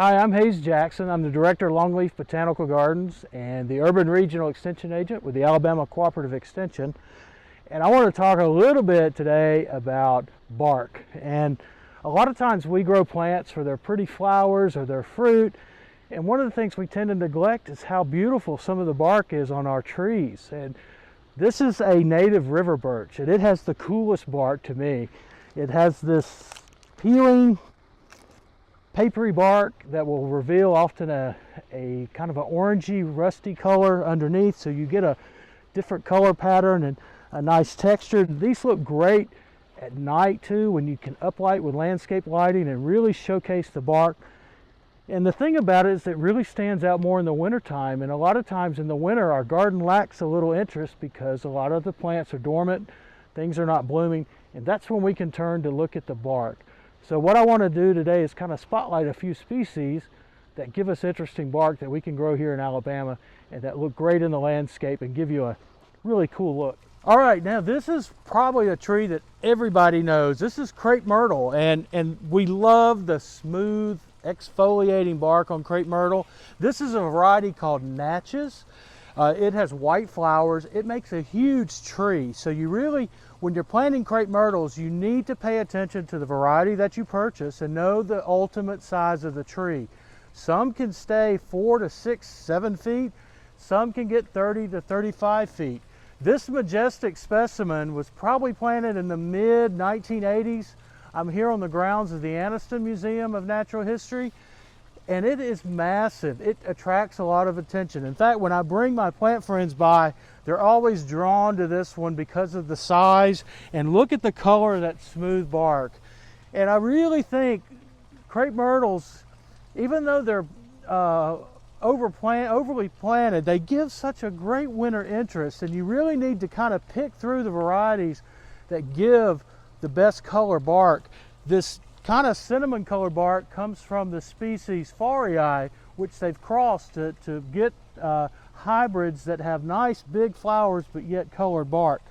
Hi, I'm Hayes Jackson. I'm the Director of Longleaf Botanical Gardens and the Urban Regional Extension Agent with the Alabama Cooperative Extension. And I want to talk a little bit today about bark. And a lot of times we grow plants for their pretty flowers or their fruit. And one of the things we tend to neglect is how beautiful some of the bark is on our trees. And this is a native river birch, and it has the coolest bark to me. It has this peeling, papery bark that will reveal often a kind of an orangey, rusty color underneath, so you get a different color pattern and a nice texture. These look great at night too, when you can uplight with landscape lighting and really showcase the bark. And the thing about it is it really stands out more in the wintertime, and a lot of times in the winter our garden lacks a little interest because a lot of the plants are dormant, things are not blooming, and that's when we can turn to look at the bark. So what I want to do today is kind of spotlight a few species that give us interesting bark that we can grow here in Alabama and that look great in the landscape and give you a really cool look. All right, now this is probably a tree that everybody knows. This is Crepe Myrtle, and we love the smooth exfoliating bark on Crepe Myrtle. This is a variety called Natchez. It has white flowers. It makes a huge tree. So you really, when you're planting crepe myrtles, you need to pay attention to the variety that you purchase and know the ultimate size of the tree. Some can stay 4 to 6, 7 feet. Some can get 30 to 35 feet. This majestic specimen was probably planted in the mid-1980s. I'm here on the grounds of the Anniston Museum of Natural History. And it is massive. It attracts a lot of attention. In fact, when I bring my plant friends by, they're always drawn to this one because of the size, and look at the color of that smooth bark. And I really think crepe myrtles, even though they're overly planted, they give such a great winter interest, and you really need to kind of pick through the varieties that give the best color bark. This kind of cinnamon colored bark comes from the species Farii, which they've crossed to get hybrids that have nice big flowers but yet colored bark.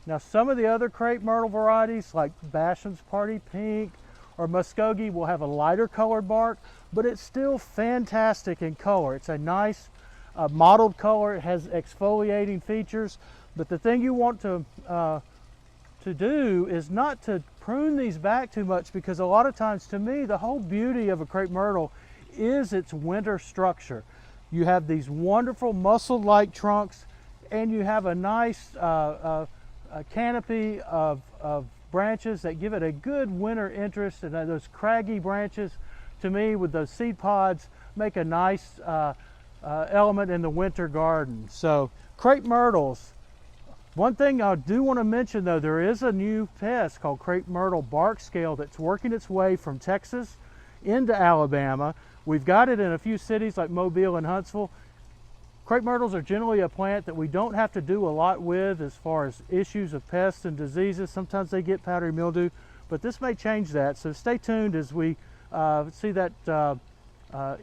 Now some of the other crepe myrtle varieties like Basham's Party Pink or Muskogee will have a lighter colored bark, but it's still fantastic in color. It's a nice mottled color. It has exfoliating features, but the thing you want to do is not to prune these back too much, because a lot of times, to me, the whole beauty of a crepe myrtle is its winter structure. You have these wonderful muscle-like trunks, and you have a nice canopy of branches that give it a good winter interest, and those craggy branches, to me, with those seed pods, make a nice element in the winter garden. So crepe myrtles. One thing I do want to mention, though, there is a new pest called crepe myrtle bark scale that's working its way from Texas into Alabama. We've got it in a few cities like Mobile and Huntsville. Crepe myrtles are generally a plant that we don't have to do a lot with as far as issues of pests and diseases. Sometimes they get powdery mildew, but this may change that. So stay tuned as we see that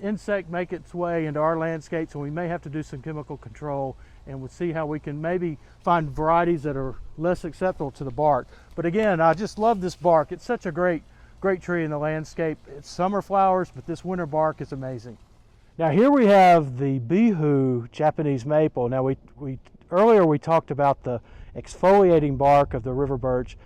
insect make its way into our landscapes, and we may have to do some chemical control, and we'll see how we can maybe find varieties that are less acceptable to the bark. But again, I just love this bark. It's such a great tree in the landscape. It's summer flowers, but this winter bark is amazing. Now here we have the Bihu Japanese maple. Now earlier we talked about the exfoliating bark of the river birch,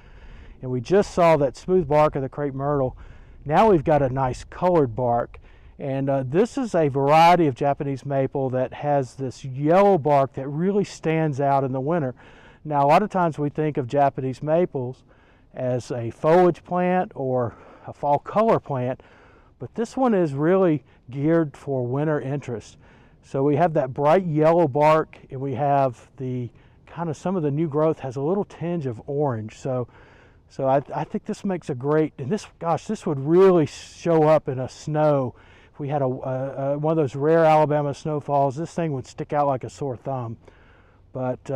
and we just saw that smooth bark of the crepe myrtle. Now we've got a nice colored bark. And this is a variety of Japanese maple that has this yellow bark that really stands out in the winter. Now a lot of times we think of Japanese maples as a foliage plant or a fall color plant, but this one is really geared for winter interest. So we have that bright yellow bark, and we have the kind of, some of the new growth has a little tinge of orange. So I think this makes a great, and this would really show up in a snow. If we had one of those rare Alabama snowfalls, this thing would stick out like a sore thumb. But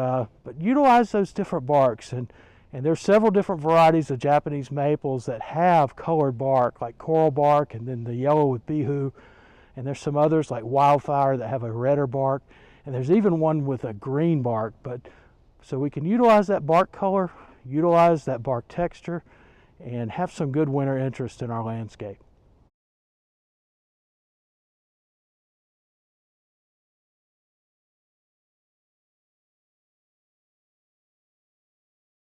utilize those different barks, and there's several different varieties of Japanese maples that have colored bark, like coral bark, and then the yellow with Bihu. And there's some others like Wildfire that have a redder bark, and there's even one with a green bark. But so we can utilize that bark color, utilize that bark texture, and have some good winter interest in our landscape.